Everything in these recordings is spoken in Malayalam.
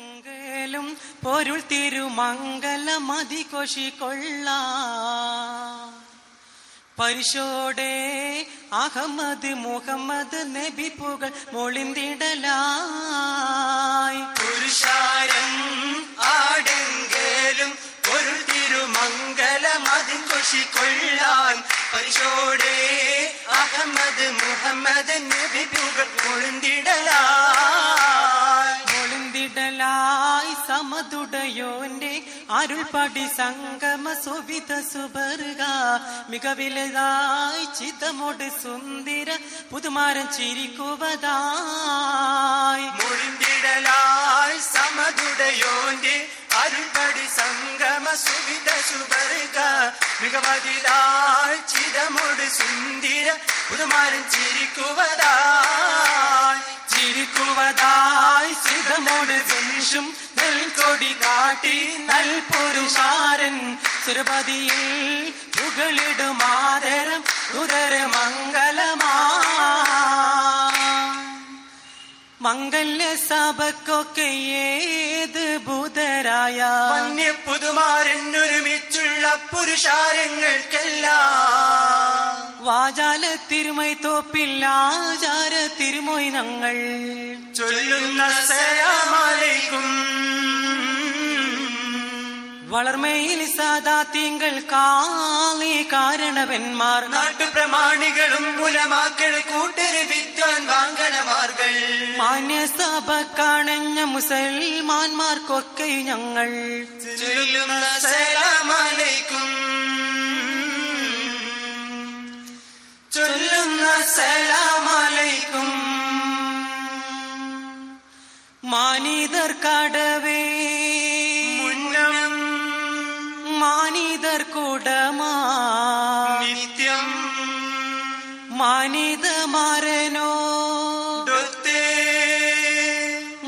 മംഗലം പൊരുൾ തിരുമംഗലമതി കൊഷിക്കൊള്ള പരിശോടെ അഹമ്മദ് മുഹമ്മദ് നബി പുകൾ മൊളിന്തിടലായി പുരുഷാരം ആടെങ്കേലും പൊരുൾ തിരുമംഗലമതി കൊഷിക്കൊള്ളാൻ പരിശോടെ അഹമ്മദ് മുഹമ്മദ് നബി പുകൾ മൊളിന്തിടലായി സമതുടയോന്റെ അരുൾപടി സംഗമ സുവിധ സുബർഗ മികവിലതായി ചിതമോട് സുന്ദര പുതുമാരൻ ചിരിക്കുവതായി മൊഴിന്തിടലായി സമതുടയോന്റെ അരുൾപടി സംഗമ സുവിധ സുബർഗ മികവതിലായി ചിതമോട് സുന്ദര പുതുമാരൻ ചിരിക്കുവതായി ചിതമോട് സുനിഷും നെൽക്കൊടി കാട്ടി നൽപുരുഷാരൻ സുരപതിയിൽ പുകളിടുമാതരം ഉദര മംഗളമാ മംഗല്യ സഭക്കൊക്കെ ഏത് ബുധരായ വന്യ പുതുമാരൻ ഒരുമിച്ചുള്ള പുരുഷാരങ്ങൾക്കെല്ലാം വാചാല തിരുമൈ തോപ്പില്ലാചാര തിരുമൊയ്നങ്ങൾ ചൊല്ലുന്ന സലാമലൈക്കും വളർമയിൽ സാദാ തിങ്കൾ കാളി കാരണവന്മാർ നാട്ടുപ്രമാണികളും മുലമാക്കൾ കൂട്ടര് വിദ്വാൻ വാങ്കണമാർകൾ മാന്യസഭ കാണഞ്ഞ മുസൽമാന്മാർക്കൊക്കെ ഞങ്ങൾ ചൊല്ലുന്ന സലാമലൈക്കും ചൊല്ലുന്ന സലാമലൈക്കും മാനിതർ കടവേ മുന്നം മാനിതർ കുടമാ നിത്യം മാനിത മാരനോ ഡൊത്തേ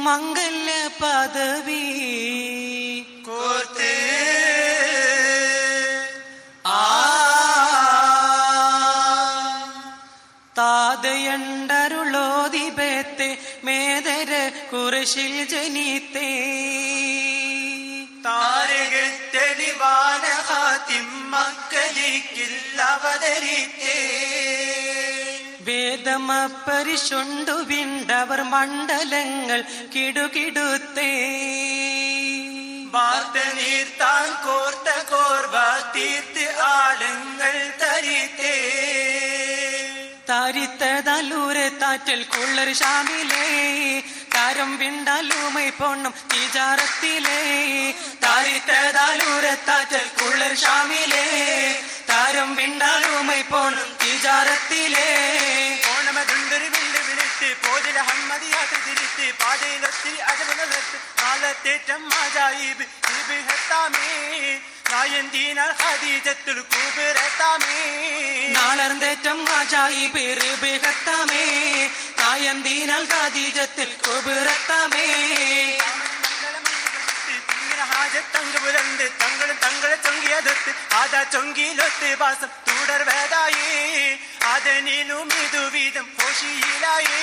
മംഗല്യ പദവി കോർത്തേ താതയണ്ടരുളോദിപത്തെ മേദര കുറശിൽ ജനിത്തേ താരകത്തെളിവാന ഹാത്തിം മക്കളിക്കിൽ അവതരിത്തേ വേദമപ്പരിശുണ്ടു വിണ്ടവർ മണ്ഡലങ്ങൾ കിടുകിടുത്തേ വാർത്ത നീർത്താൻ കോർത്ത കോർവ തീർത്ത് ആളുങ്ങൾ തരിത്തേ താരിത്തതല്ലൂരെ താറ്റൽ കുള്ളർ ഷാമിലേ താരം വിണ്ടാലൂമൈ പൊണ്ണം തീജാറത്തിലേ താരിത്തതല്ലൂരെ താറ്റൽ കുള്ളർ ഷാമിലേ താരം വിണ്ടാലൂമൈ പൊണ്ണം തീജാറത്തിലേ ഓണമതുണ്ടൊരു വിണ്ട് വിളിച്ച് പോതില ഹമ്മദിയാത്ര തിരിച്ച് പാതയിലൊത്തിരി അജമുലത്ത് കാലത്തേറ്റം മാജായിബ് ഇബ് ഹത്താമേ നായന്തീനാൽ ഖദീജത്തുൽ കുബ്രത്താമേ നാളർന്തേറ്റം ആജായിബ് റിബഹത്താമേ നായന്തീനാൽ ഖദീജത്തുൽ കുബ്രത്താമേ ഹാജത്തങ്കുലണ്ട് തങ്ങളും തങ്ങളെ ചൊങ്കിയതൊത്ത് ആദാ ചൊങ്കിയിലൊത്ത് വാസം തുടർ വേദായേ അതനിലും ഇതുവിധം കോശിയിലായേ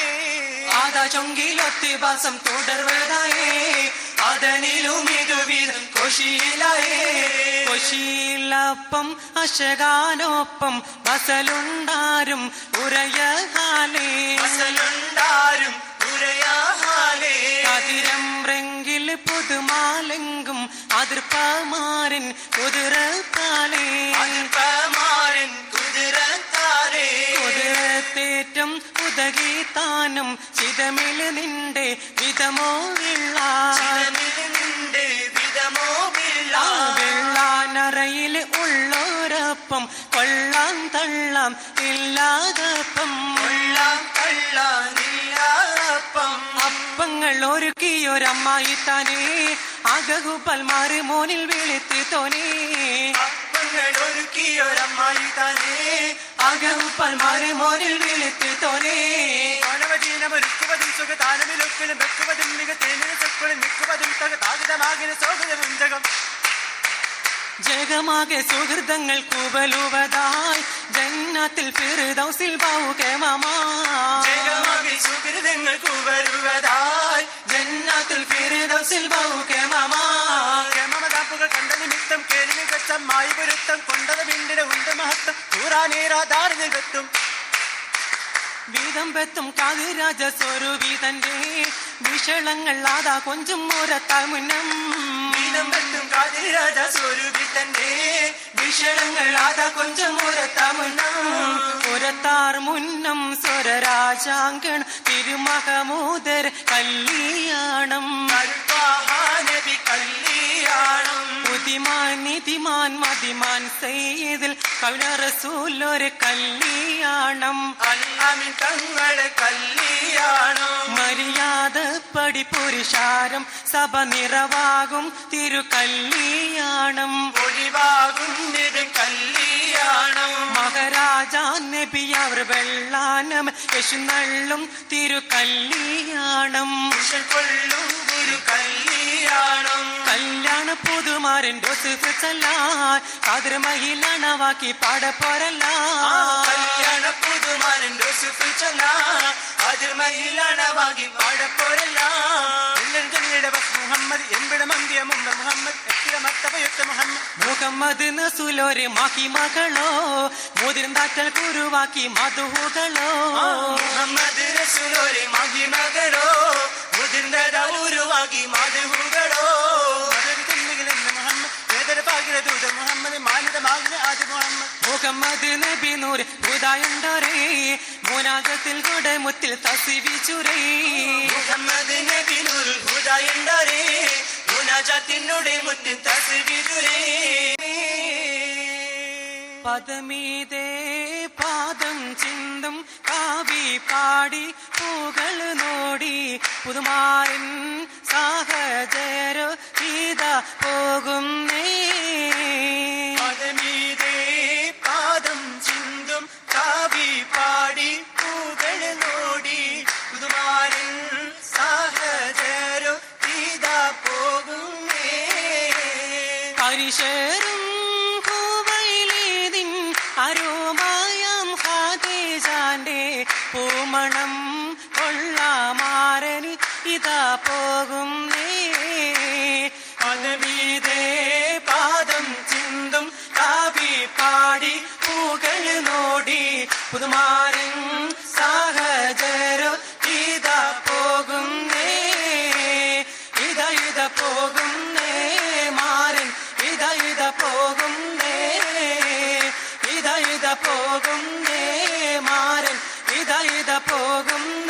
ആദാ ചൊങ്കിയിലൊത്ത് വാസം തുടർ വേദായേ അതനിലും ഇതുവിധം കോശിയിലായേ കൊശിയിലപ്പം അശകാനൊപ്പം വസലുണ്ടാരും ഉരയഹാലേ വസലുണ്ടാരും ഉരയാഹാലേ അതിരം റെങ്കിൽ പുതുമാലെങ്കും അതിർപ്പമാരൻ കുതിരപ്പാലേ അതിർപ്പമാരൻ കുതിരത്താരേ കുതിരത്തേറ്റം ഉദകീതാനം ചിതമിൽ നിന്റെ വിധമോ നിന്റെ വിധമോ വെള്ളാനറയിൽ ഉള്ളോരപ്പം കൊള്ളാം തള്ളാം ഇല്ലാതപ്പം അപ്പങ്ങൾ ഒരുക്കിയൊരമ്മായി താനേ അകഹു പൽമാറ് മോനിൽ വിളിത്തി തോനേ അപ്പങ്ങൾ ഒരുക്കിയൊരമ്മായി താനേ അകഹു പൽമാറ് മോനിൽ വിളിത്തി തോനേ അണവജീനമൊരുക്കുവതും സുഖതാനമിലൊക്കിലും വെക്കുവതും മികത്തേനിന് സെക്കുളും നിൽക്കുവതും തകതാകിതമാകിന സൗഹൃദം ജഗമാകെ സുഹൃതങ്ങൾ കൂവലുവതായി ജന്നത്തിൽ ഫിർദൗസിൽ ജഗമാകെ സുഹൃതങ്ങൾ കൂവലുവതായി ജന്നത്തിൽ ഫിർദൗസിൽ മായി പൊരുത്തം കൊണ്ടത് പിന്നിടെ ഉണ്ട് മഹത്വം തൂറാനേറാതാറിൽ വെത്തും വീതം വെത്തും കാതിരാജ സ്വരൂപിതന്റെ വിഷളങ്ങൾ ആദാ കൊഞ്ചും ഓരത്താൽ മുന്നം വീതം വെത്തും കാതിരാജ സ്വരൂപിതന്റെ വിഷളങ്ങൾ ആദാ കൊഞ്ചും ഓരത്താൽ മുന്നം പുരത്താർ മുന്നം സ്വരരാജാങ്കൺ തിരുമഹമൂദർ കല്യാണം നബി കല്യാണം ബുദ്ധിമാൻ നിധിമാൻ മതിമാൻ സെയ്തിൽ കവിന റസൂലൊരു കല്യാണം അല്ലാമിൻ തങ്ങളെ കല്യാണം മര്യാദപ്പടി പുരുഷാരം സഭ നിറവാകും തിരു കല്യാണം ഒഴിവാകും ഇത് കല്യാണം മഹാരാജാ നബി അവർ വെള്ളാനം യശുനള്ളും തിരു കല്യാണം കൊള്ളും ഒരു കല്യാണം കല്യാണ പുതുമാരൻ ജോസഫ് ചൊല്ലാൻ കാതിർ മഹിളണവാക്കി പാടപ്പോരല്ല കല്യാണ പുതുമാരൻ ജോസഫ് ചൊല്ലാൻ കാതിർ മഹിളണവാക്കി പാടപ്പോരല്ല മുഹമ്മദ് എവിടെ മന്ദിയ മുമ്പ് മുഹമ്മദ് മത്തവയൊത്ത മുഹമ്മദ് മുഹമ്മദ് നസുലോര് മഹിമകളോ മുതിർന്നാറ്റൽ കുരുവാക്കി മധുഹുകളോ മുഹമ്മദ് റസൂലോരെ മഹിമകളോ മുതിർന്നത ഉരുവാക്കി മധുഹുകളോ മുഹമ്മദ് നബി നൂറ് ഹുദായുണ്ടോരേ മുനാജത്തിൽ കുടമുത്തിൽ തസിവിച്ചുരേ മുഹമ്മദ് നബി നൂറ് ഹുദായുണ്ടോരേ മുനാജത്തിനുടെ മുത്തിൽ തസിവിച്ചുരേ പദമീതേ പാദം ചിന്തും കാവി പാടി പൂകൾ നോടി പുതുമാരൻ സാഹചര്യ ഇത പോകുന്നേ പദമീതേ പാദം ചിന്തും കാവി പാടി പൂകൾ നോടി പുതുമാരൻ സാഹചര്യ ഇത പോകുന്നേ പരിശരും അരോമായം ഹാദേജാന്റെ പൂമണം കൊള്ളാമാരന് ഇതാ പോകുന്നേ പദമീതേ പാദം ചിന്തും കാവി പാടി പൂകൾ നോടി പുതുമാരൻ സാഹചര്യ ഇതാ പോകുന്നേ ഇത പോകുന്നേ മാരൻ ഇത പോകുന്നേ ഇത പോകുന്നേ മാരൻ ഇത പോകുന്നേ